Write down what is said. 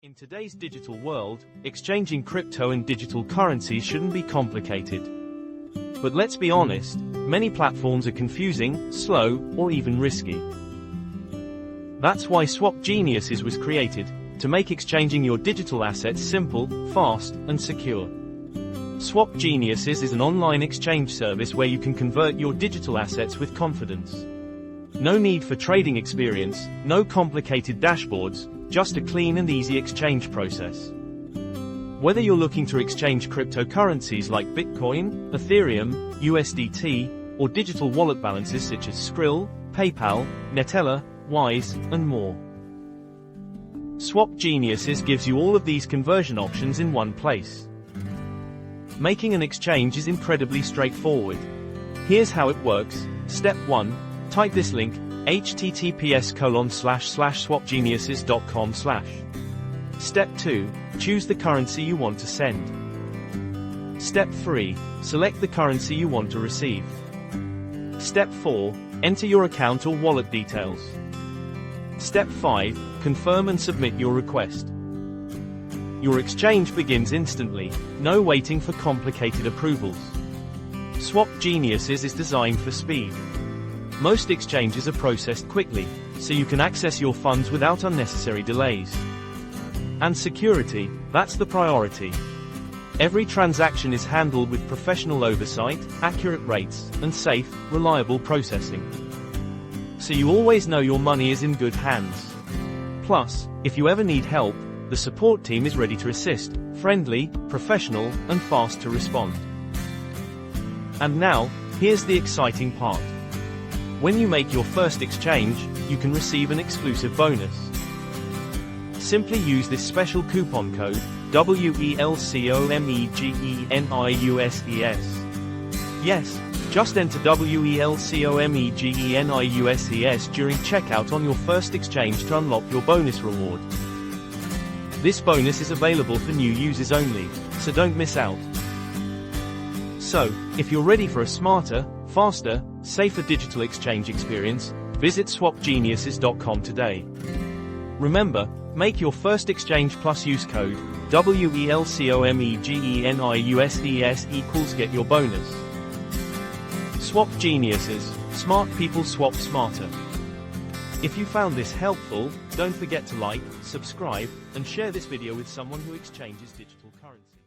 In today's digital world, exchanging crypto and digital currencies shouldn't be complicated. But let's be honest, many platforms are confusing, slow, or even risky. That's why SwapGeniuses was created, to make exchanging your digital assets simple, fast, and secure. SwapGeniuses is an online exchange service where you can convert your digital assets with confidence. No need for trading experience, no complicated dashboards, just a clean and easy exchange process. Whether you're looking to exchange cryptocurrencies like Bitcoin, Ethereum, USDT, or digital wallet balances such as Skrill, PayPal, Neteller, Wise, and more. SwapGeniuses gives you all of these conversion options in one place. Making an exchange is incredibly straightforward. Here's how it works. Step 1. Type this link, https://swapgeniuses.com/. Step 2. Choose the currency you want to send. Step 3. Select the currency you want to receive. Step 4. Enter your account or wallet details. Step 5. Confirm and submit your request. Your exchange begins instantly, no waiting for complicated approvals. SwapGeniuses is designed for speed. Most exchanges are processed quickly, so you can access your funds without unnecessary delays. And security, that's the priority. Every transaction is handled with professional oversight, accurate rates, and safe, reliable processing. So you always know your money is in good hands. Plus, if you ever need help, the support team is ready to assist, friendly, professional, and fast to respond. And now, here's the exciting part. When you make your first exchange, you can receive an exclusive bonus. Simply use this special coupon code, WELCOMEGENIUSES. Yes, just enter WELCOMEGENIUSES during checkout on your first exchange to unlock your bonus reward. This bonus is available for new users only, so don't miss out. So, if you're ready for a smarter, faster, safer digital exchange experience, visit swapgeniuses.com today. Remember, make your first exchange plus use code, WELCOMEGENIUSES = get your bonus. SwapGeniuses, smart people swap smarter. If you found this helpful, don't forget to like, subscribe, and share this video with someone who exchanges digital currency.